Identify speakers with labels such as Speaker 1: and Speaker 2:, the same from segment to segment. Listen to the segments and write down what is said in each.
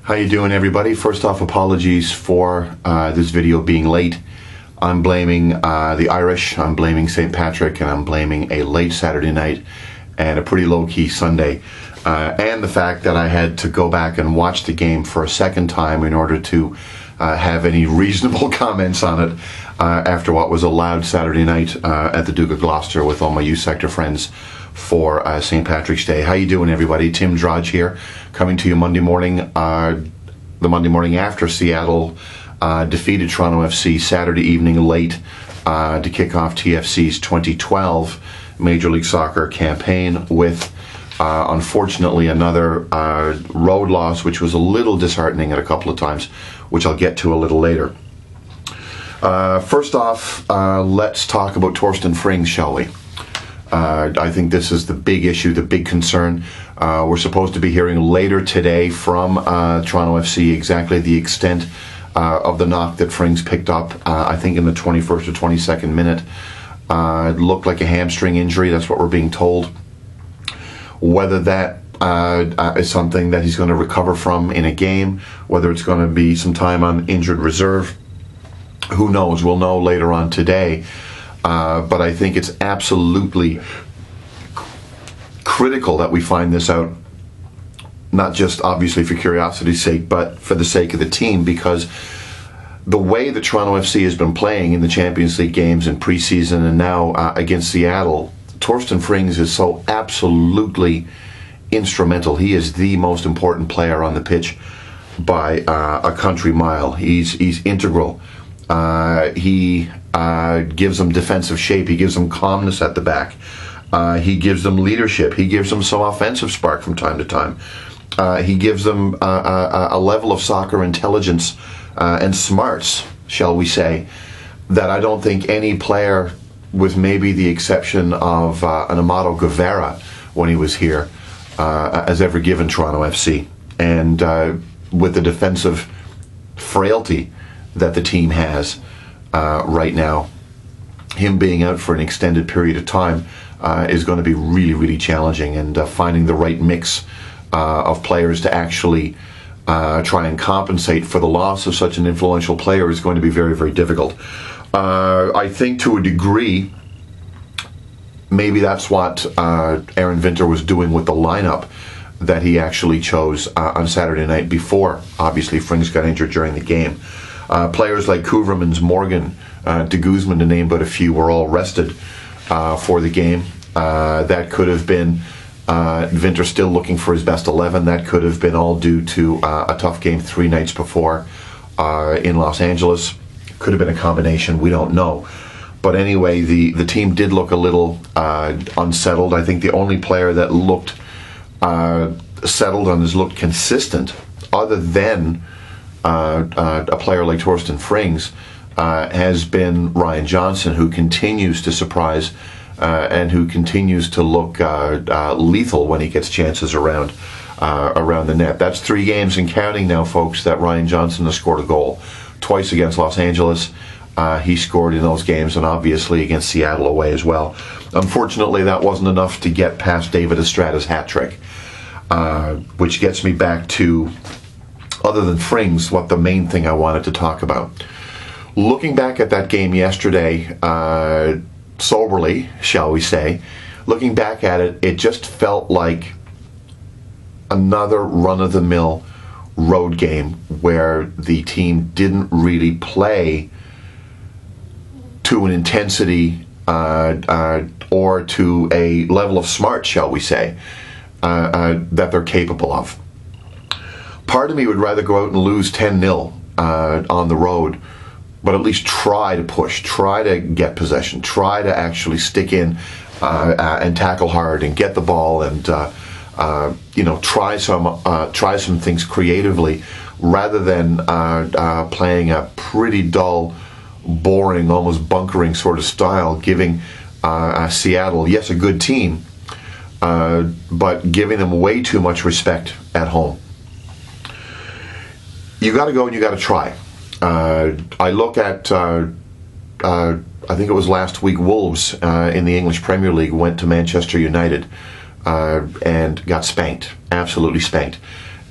Speaker 1: How you doing, everybody? First off, apologies for this video being late. I'm blaming the Irish, I'm blaming St. Patrick, and I'm blaming a late Saturday night and a pretty low-key Sunday. And the fact that I had to go back and watch the game for a second time in order to have any reasonable comments on it after what was a loud Saturday night at the Duke of Gloucester with all my youth sector friends for St. Patrick's Day. How you doing, everybody? Tim Drudge here, coming to you Monday morning, the Monday morning after Seattle defeated Toronto FC Saturday evening late to kick off TFC's 2012 Major League Soccer campaign with unfortunately another road loss, which was a little disheartening at a couple of times, which I'll get to a little later. First off, let's talk about Torsten Frings, shall we? I think this is the big issue, the big concern. We're supposed to be hearing later today from Toronto FC exactly the extent of the knock that Frings picked up, I think in the 21st or 22nd minute. It looked like a hamstring injury, that's what we're being told. Whether that is something that he's going to recover from in a game, whether it's going to be some time on injured reserve, who knows? We'll know later on today. But I think it's absolutely critical that we find this out, not just obviously for curiosity's sake, but for the sake of the team, because the way that Toronto FC has been playing in the Champions League games in preseason and now against Seattle, Torsten Frings is so absolutely instrumental. He is the most important player on the pitch by a country mile. He's integral. He gives them defensive shape. He gives them calmness at the back. He gives them leadership. He gives them some offensive spark from time to time. He gives them a level of soccer intelligence and smarts, shall we say, that I don't think any player, with maybe the exception of an Amado Guevara when he was here, has ever given Toronto FC. And with the defensive frailty that the team has right now, him being out for an extended period of time is going to be really, really challenging, and finding the right mix of players to actually try and compensate for the loss of such an influential player is going to be very, very difficult. I think to a degree, maybe that's what Aaron Vinter was doing with the lineup that he actually chose on Saturday night before, obviously, Frings got injured during the game. Players like Kouvremans, Morgan, De Guzman, to name but a few, were all rested for the game. That could have been Vinter still looking for his best 11. That could have been all due to a tough game 3 nights before in Los Angeles. Could have been a combination, we don't know. But anyway, the team did look a little unsettled. I think the only player that looked settled and has looked consistent, other than a player like Torsten Frings, has been Ryan Johnson, who continues to surprise and who continues to look lethal when he gets chances around the net. That's 3 games and counting now, folks, that Ryan Johnson has scored a goal. Twice against Los Angeles, he scored in those games, and obviously against Seattle away as well. Unfortunately, that wasn't enough to get past David Estrada's hat trick, which gets me back to, other than Frings, what the main thing I wanted to talk about. Looking back at that game yesterday, soberly, shall we say, looking back at it, it just felt like another run-of-the-mill road game where the team didn't really play to an intensity or to a level of smart, shall we say, that they're capable of. Part of me would rather go out and lose 10-0 on the road, but at least try to push, try to get possession, try to actually stick in and tackle hard and get the ball and try some things creatively, rather than playing a pretty dull, boring, almost bunkering sort of style, giving Seattle, yes, a good team, but giving them way too much respect at home. You got to go and you got to try. I look at, I think it was last week, Wolves in the English Premier League went to Manchester United and got spanked, absolutely spanked.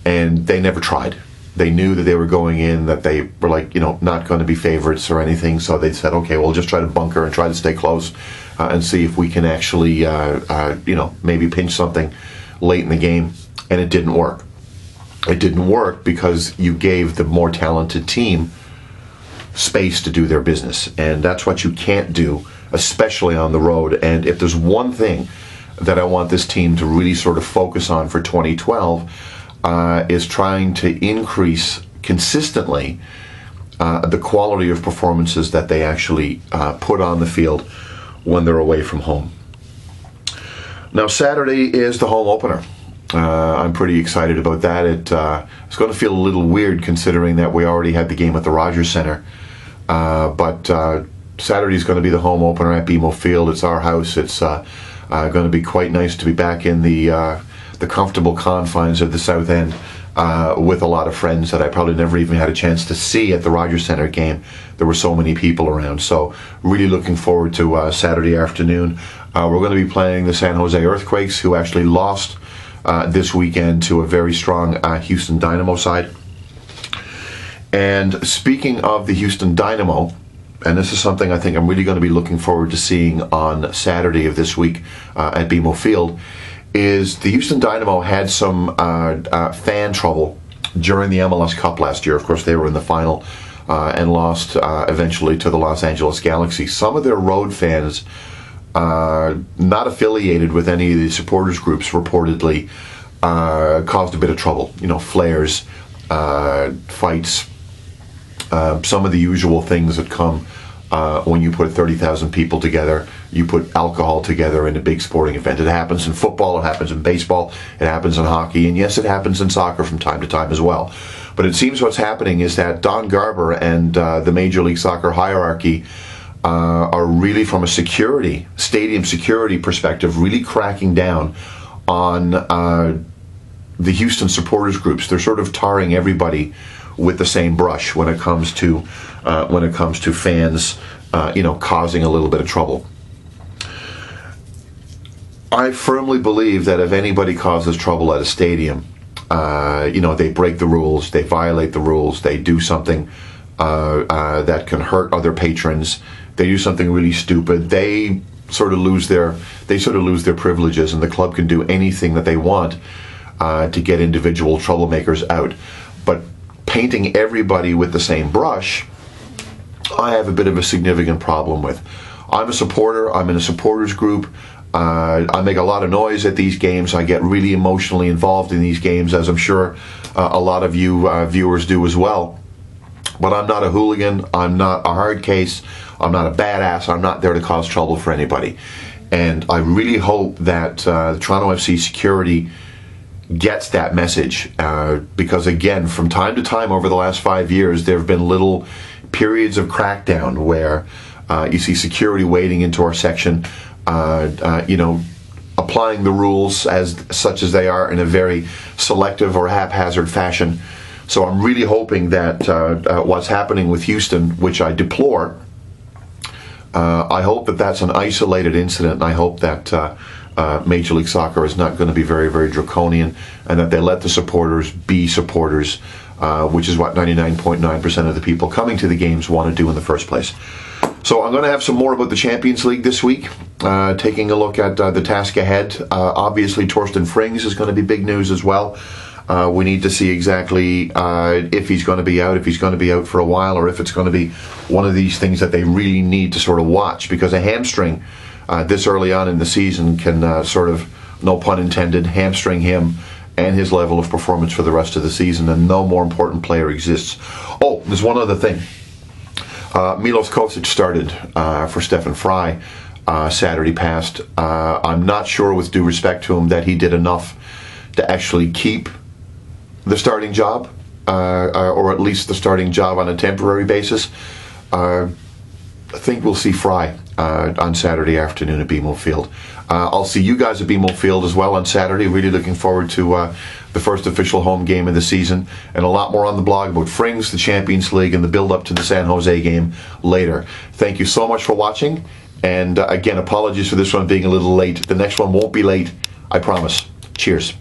Speaker 1: And they never tried. They knew that they were going in, that they were like, not going to be favorites or anything. So they said, okay, we'll just try to bunker and try to stay close and see if we can actually, maybe pinch something late in the game. And it didn't work. It didn't work because you gave the more talented team space to do their business. And that's what you can't do, especially on the road. And if there's one thing that I want this team to really sort of focus on for 2012, is trying to increase consistently the quality of performances that they actually put on the field when they're away from home. Now, Saturday is the home opener. I'm pretty excited about that. It's going to feel a little weird considering that we already had the game at the Rogers Centre. But Saturday is going to be the home opener at BMO Field. It's our house. It's going to be quite nice to be back in the comfortable confines of the South End with a lot of friends that I probably never even had a chance to see at the Rogers Centre game. There were so many people around. So really looking forward to Saturday afternoon. We're going to be playing the San Jose Earthquakes, who actually lost this weekend to a very strong Houston Dynamo side. And speaking of the Houston Dynamo, and this is something I think I'm really going to be looking forward to seeing on Saturday of this week at BMO Field, is the Houston Dynamo had some fan trouble during the MLS Cup last year. Of course, they were in the final and lost eventually to the Los Angeles Galaxy. Some of their road fans, not affiliated with any of the supporters groups, reportedly caused a bit of trouble. Flares, fights, some of the usual things that come when you put 30,000 people together. You put alcohol together in a big sporting event. It happens in football, it happens in baseball, it happens in hockey, and yes, it happens in soccer from time to time as well. But it seems what's happening is that Don Garber and the Major League Soccer hierarchy are really, from a stadium security perspective, really cracking down on the Houston supporters groups. They're sort of tarring everybody with the same brush when it comes to fans, causing a little bit of trouble. I firmly believe that if anybody causes trouble at a stadium, they break the rules, they violate the rules, they do something that can hurt other patrons, they do something really stupid, they sort of lose their privileges, and the club can do anything that they want to get individual troublemakers out. But painting everybody with the same brush, I have a bit of a significant problem with. I'm a supporter. I'm in a supporters group. I make a lot of noise at these games. I get really emotionally involved in these games, as I'm sure a lot of you viewers do as well. But I'm not a hooligan. I'm not a hard case. I'm not a badass. I'm not there to cause trouble for anybody. And I really hope that the Toronto FC security gets that message, because again, from time to time over the last 5 years, there have been little periods of crackdown where you see security wading into our section, applying the rules such as they are in a very selective or haphazard fashion. So I'm really hoping that what's happening with Houston, which I deplore, I hope that that's an isolated incident, and I hope that Major League Soccer is not going to be very, very draconian, and that they let the supporters be supporters, which is what 99.9% of the people coming to the games want to do in the first place. So I'm going to have some more about the Champions League this week, taking a look at the task ahead. Obviously, Torsten Frings is going to be big news as well. We need to see exactly if he's going to be out, if he's going to be out for a while, or if it's going to be one of these things that they really need to sort of watch, because a hamstring this early on in the season can sort of, no pun intended, hamstring him and his level of performance for the rest of the season, and no more important player exists. Oh, there's one other thing. Milos Kosic started for Stefan Fry Saturday past. I'm not sure, with due respect to him, that he did enough to actually keep the starting job, or at least the starting job on a temporary basis. I think we'll see Fry on Saturday afternoon at BMO Field. I'll see you guys at BMO Field as well on Saturday. Really looking forward to the first official home game of the season, and a lot more on the blog about Frings, the Champions League, and the build-up to the San Jose game later. Thank you so much for watching, and again, apologies for this one being a little late. The next one won't be late, I promise. Cheers.